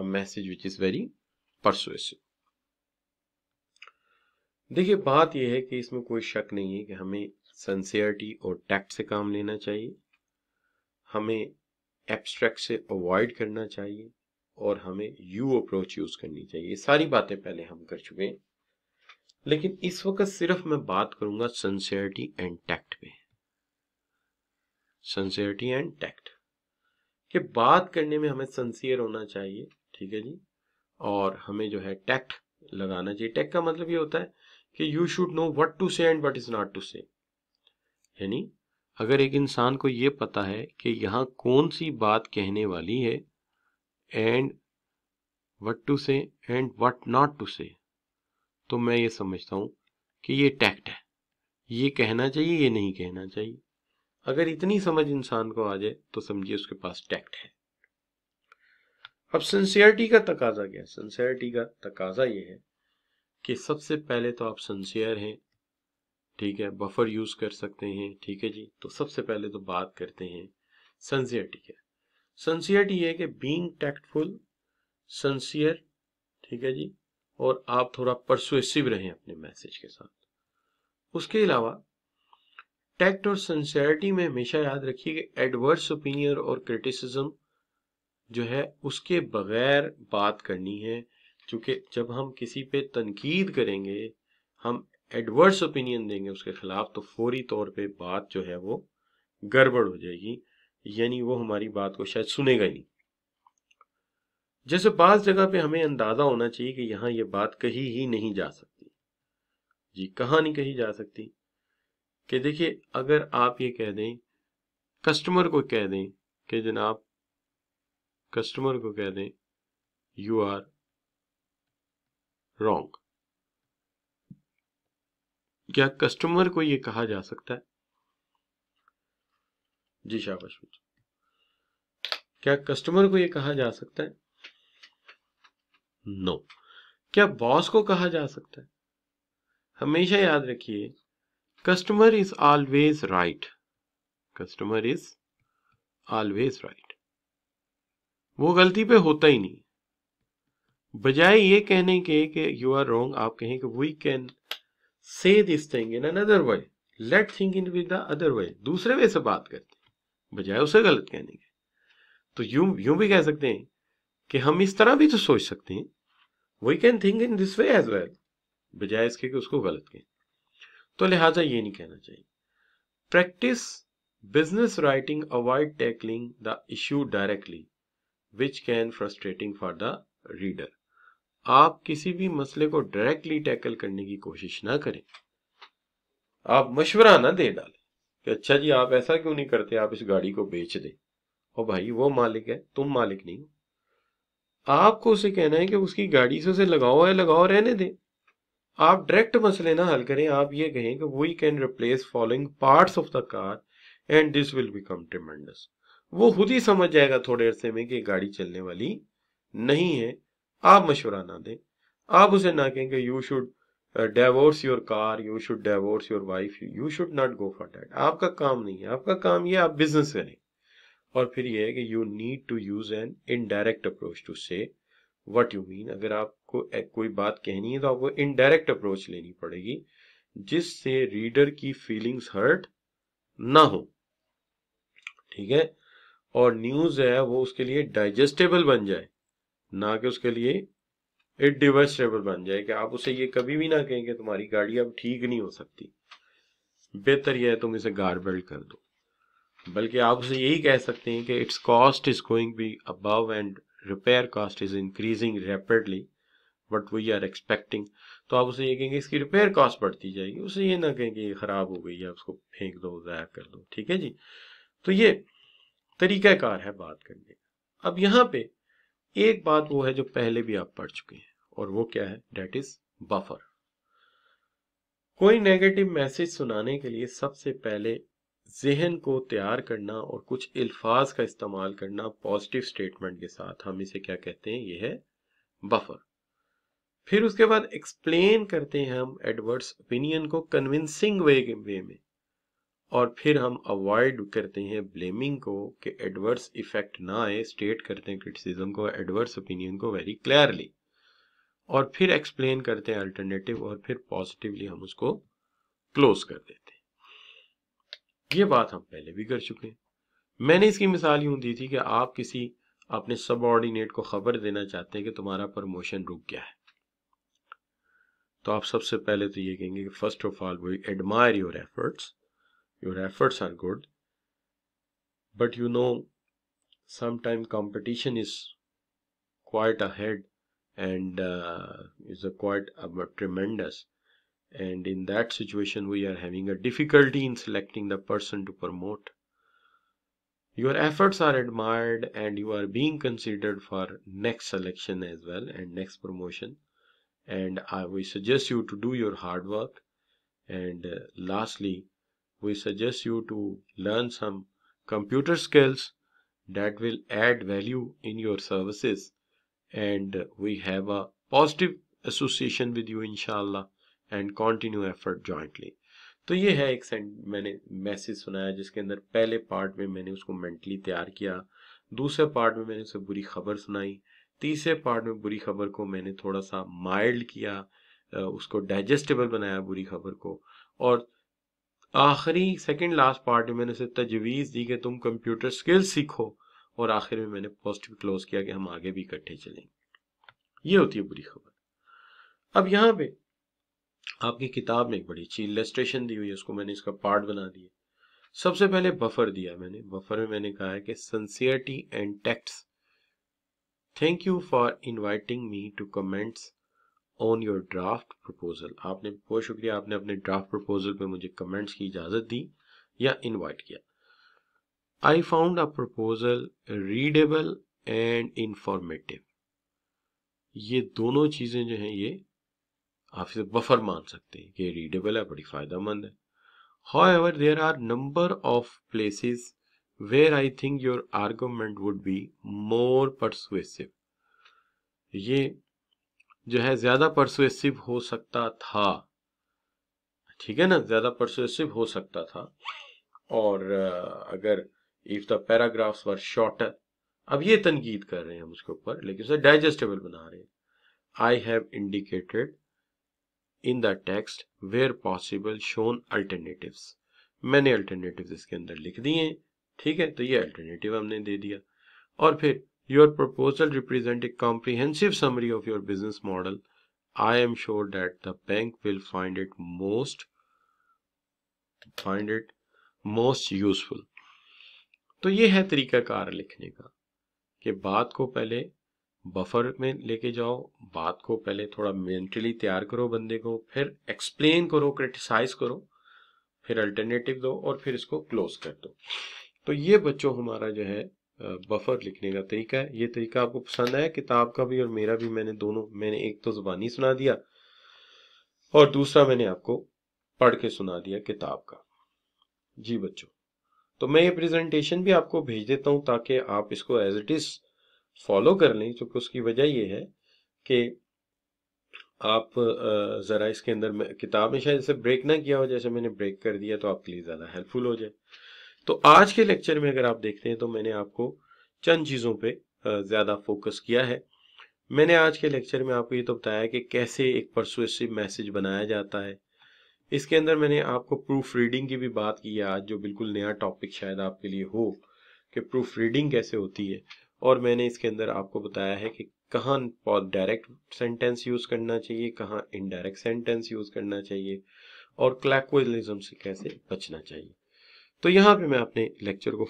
message which is very persuasive. देखिए बात यह है कि इसमें कोई शक नहीं है कि हमें सिंसियरिटी और टैक्ट से काम लेना चाहिए, हमें एब्स्ट्रैक्ट से अवॉइड करना चाहिए और हमें यू अप्रोच यूज करनी चाहिए। ये सारी बातें पहले हम कर चुके हैं, लेकिन इस वक्त सिर्फ मैं बात करूंगा सिंसियरिटी एंड टैक्ट पे। सिंसियरिटी एंड टैक्ट कि बात करने में हमें सिंसियर होना चाहिए, ठीक है जी, और हमें जो है टैक्ट लगाना चाहिए। टैक्ट का मतलब ये होता है कि you should know what to say and what is not to say. यानी अगर एक इंसान को ये पता है कि यहाँ कौन सी बात कहने वाली है and what to say and what not to से, तो मैं ये समझता हूं कि ये टैक्ट है, ये कहना चाहिए, ये नहीं कहना चाहिए। अगर इतनी समझ इंसान को आ जाए तो समझिए उसके पास टैक्ट है। अब सिंसियरिटी का तकाजा क्या है? सिंसियरिटी का तकाजा ये है कि सबसे पहले तो आप सिंसियर हैं, ठीक है, बफर यूज कर सकते हैं, ठीक है जी। तो सबसे पहले तो बात करते हैं सिंसियरिटी क्या है। सिंसियरिटी ये है कि बीइंग टैक्टफुल, सिंसियर, ठीक है जी, और आप थोड़ा परसुएसिव रहें अपने मैसेज के साथ। उसके अलावा टैक्ट और सिंसियरिटी में हमेशा याद रखिए कि एडवर्स ओपिनियन और क्रिटिसिज्म जो है उसके बगैर बात करनी है, क्योंकि जब हम किसी पे तनकीद करेंगे, हम एडवर्स ओपिनियन देंगे उसके खिलाफ, तो फौरी तौर पे बात जो है वो गड़बड़ हो जाएगी, यानी वो हमारी बात को शायद सुनेगा ही नहीं। जैसे बात जगह पे हमें अंदाजा होना चाहिए कि यहाँ ये बात कही ही नहीं जा सकती। जी कहाँ नहीं कही जा सकती? कि देखिए अगर आप ये कह दें, कस्टमर को कह दें कि जनाब, कस्टमर को कह दें यू आर रॉन्ग, क्या कस्टमर को ये कहा जा सकता है? जी शाबाश। क्या कस्टमर को ये कहा जा सकता है? नो। क्या बॉस को कहा जा सकता है? हमेशा याद रखिए customer is always right, customer is always right, वो गलती पे होता ही नहीं। बजाय ये कहने के कि यू आर रॉन्ग, आप कहें कि we can say this thing in another way, let think in with the other way, दूसरे वे से बात करते हैं बजाय उसे गलत कहने के। तो यूं भी कह सकते हैं कि हम इस तरह भी तो सोच सकते हैं, we can think in this way as well, बजाय इसके कि उसको गलत कहें। तो लिहाजा ये नहीं कहना चाहिए। Practice business writing, avoid tackling the issue directly which can frustrating for the reader. आप किसी भी मसले को डायरेक्टली टैकल करने की कोशिश ना करें, आप मशवरा ना दे डालें कि अच्छा जी आप ऐसा क्यों नहीं करते, आप इस गाड़ी को बेच दें। और भाई वो मालिक है, तुम मालिक नहीं हो। आपको उसे कहना है कि उसकी गाड़ी से उसे लगाओ है, लगाओ, रहने दें। आप डायरेक्ट मसले ना हल करें, आप ये कहें कि we can replace following parts of the car and this will become tremendous. वो खुद ही समझ जाएगा थोड़े अरसे में कि गाड़ी चलने वाली नहीं है। आप मशवरा ना दें, आप उसे ना कहें कि you should divorce your car, you should divorce your wife, you should not go for that. आपका काम नहीं है, आपका काम ये आप बिजनेस करें। और फिर ये है कि you need to use an indirect approach to say what you mean. अगर आपको कोई बात कहनी है तो आपको इनडायरेक्ट अप्रोच लेनी पड़ेगी, जिससे रीडर की फीलिंग्स हर्ट ना हो, ठीक है, और न्यूज है वो उसके लिए डाइजेस्टेबल बन जाए, ना कि उसके लिए इडिवर्सेबल बन जाए कि आप उसे ये कभी भी ना कहें कि तुम्हारी गाड़ी अब ठीक नहीं हो सकती, बेहतर यह है तुम इसे गार्बल्ड कर दो। बल्कि आप उसे यही कह सकते हैं कि its cost is going be above and repair cost is increasing rapidly but we are expecting. तो आप उसे ये कहेंगे इसकी रिपेयर कॉस्ट बढ़ती जाएगी, उसे ये ना कहें कि ये खराब हो गई है उसको फेंक दो, ज़ाया कर दो, ठीक है जी। तो ये तरीकाकार है बात करने का। अब यहाँ पे एक बात वो है जो पहले भी आप पढ़ चुके हैं, और वो क्या है? That is buffer. कोई नेगेटिव मैसेज सुनाने के लिए सबसे पहले जहन को तैयार करना और कुछ अल्फाज का इस्तेमाल करना पॉजिटिव स्टेटमेंट के साथ, हम इसे क्या कहते हैं? ये है बफर। फिर उसके बाद एक्सप्लेन करते हैं हम एडवर्स ओपिनियन को कन्विंसिंग वे में, और फिर हम अवॉइड करते हैं ब्लेमिंग को कि एडवर्स इफेक्ट ना आए, स्टेट करते हैं क्रिटिसिज्म को, एडवर्स ओपिनियन को वेरी क्लियरली, और फिर एक्सप्लेन करते हैं अल्टरनेटिव, और फिर पॉजिटिवली हम उसको क्लोज कर देते हैं। ये बात हम पहले भी कर चुके हैं। मैंने इसकी मिसाल यूं दी थी कि आप किसी अपने सबऑर्डिनेट को खबर देना चाहते हैं कि तुम्हारा प्रमोशन रुक गया है, तो आप सबसे पहले तो ये कहेंगे कि first of all we admire your efforts are good, but you know sometime competition is quite ahead and is quite tremendous, and in that situation we are having a difficulty in selecting the person to promote. Your efforts are admired and you are being considered for next selection as well and next promotion, and we suggest you to do your hard work, and lastly we suggest you to learn some computer skills that will add value in your services, and we have a positive association with you inshallah and continue effort jointly. तो ये है एक मैंने message सुनाया जिसके अंदर पहले part में मैंने उसको मेंटली तैयार किया, दूसरे पार्ट में मैंने उसे बुरी खबर सुनाई, तीसरे पार्ट में बुरी खबर को मैंने थोड़ा सा माइल्ड किया, उसको डाइजेस्टेबल बनाया बुरी खबर को, और आखिरी सेकंड लास्ट पार्ट में मैंने उसे तजवीज़ दी कि तुम कंप्यूटर स्किल्स सीखो, और आखिर में मैंने पॉजिटिव क्लोज किया कि हम आगे भी इकट्ठे चलेंगे। ये होती है बुरी खबर। अब यहाँ पे आपकी किताब में एक बड़ी अच्छी इलस्ट्रेशन दी हुई है, उसको मैंने इसका पार्ट बना दिया। सबसे पहले बफर दिया मैंने, बफर में मैंने कहा है कि sincerity and text, thank you for inviting me to comments on your draft proposal. आपने बहुत शुक्रिया, आपने अपने ड्राफ्ट प्रपोजल पे मुझे कमेंट्स की इजाजत दी या इनवाइट किया। I found a proposal readable and informative. ये दोनों चीजें जो हैं ये आप इसे बफर मान सकते हैं कि रीडेबल है, बड़ी फायदेमंद है। However, there are number of places where I think your argument would be more persuasive. ये जो है ज्यादा परसुएसिव हो सकता था, ठीक है ना, ज्यादा परसुएसिव हो सकता था, और अगर if the paragraphs were shorter, अब ये तनकीद कर रहे हैं हम उसके ऊपर, लेकिन उसे डाइजेस्टेबल बना रहे हैं। I have indicated in the text where possible shown alternatives, मैंने अल्टरनेटिव्स इसके अंदर लिख दिए हैं, ठीक है, तो ये अल्टरनेटिव हमने दे दिया। और फिर your proposal represent a comprehensive summary of your business model, I am sure that the bank will find it most useful. तो ये है तरीकाकार लिखने का कि बात को पहले बफर में लेके जाओ, बात को पहले थोड़ा मेंटली तैयार करो बंदे को, फिर एक्सप्लेन करो, क्रिटिसाइज करो, फिर अल्टरनेटिव दो, और फिर इसको क्लोज कर दो। तो ये बच्चों हमारा जो है बफर लिखने का तरीका है। ये तरीका आपको पसंद आया किताब का भी और मेरा भी? मैंने दोनों, मैंने एक तो जुबानी सुना दिया और दूसरा मैंने आपको पढ़ के सुना दिया किताब का। जी बच्चों, तो मैं ये प्रेजेंटेशन भी आपको भेज देता हूं ताकि आप इसको एज इट इज फॉलो कर लें, क्योंकि उसकी वजह ये है कि आप ज़रा इसके अंदर किताब में शायद जैसे ब्रेक ना किया हो, जैसे मैंने ब्रेक कर दिया, तो आपके लिए ज़्यादा हेल्पफुल हो जाए। तो आज के लेक्चर में अगर आप देखते हैं तो मैंने आपको चंद चीज़ों पे ज़्यादा फोकस किया है। मैंने आज के लेक्चर में आपको ये तो बताया कि कैसे एक परसुएसिव मैसेज बनाया जाता है। इसके अंदर मैंने आपको प्रूफ रीडिंग की भी बात की है आज, जो बिल्कुल नया टॉपिक शायद आपके लिए हो कि प्रूफ रीडिंग कैसे होती है। और मैंने इसके अंदर आपको बताया है कि कहाँ डायरेक्ट सेंटेंस यूज करना चाहिए, कहाँ इनडायरेक्ट सेंटेंस यूज करना चाहिए, और क्लैक्विज्म से कैसे बचना चाहिए। तो यहाँ पे मैं अपने लेक्चर को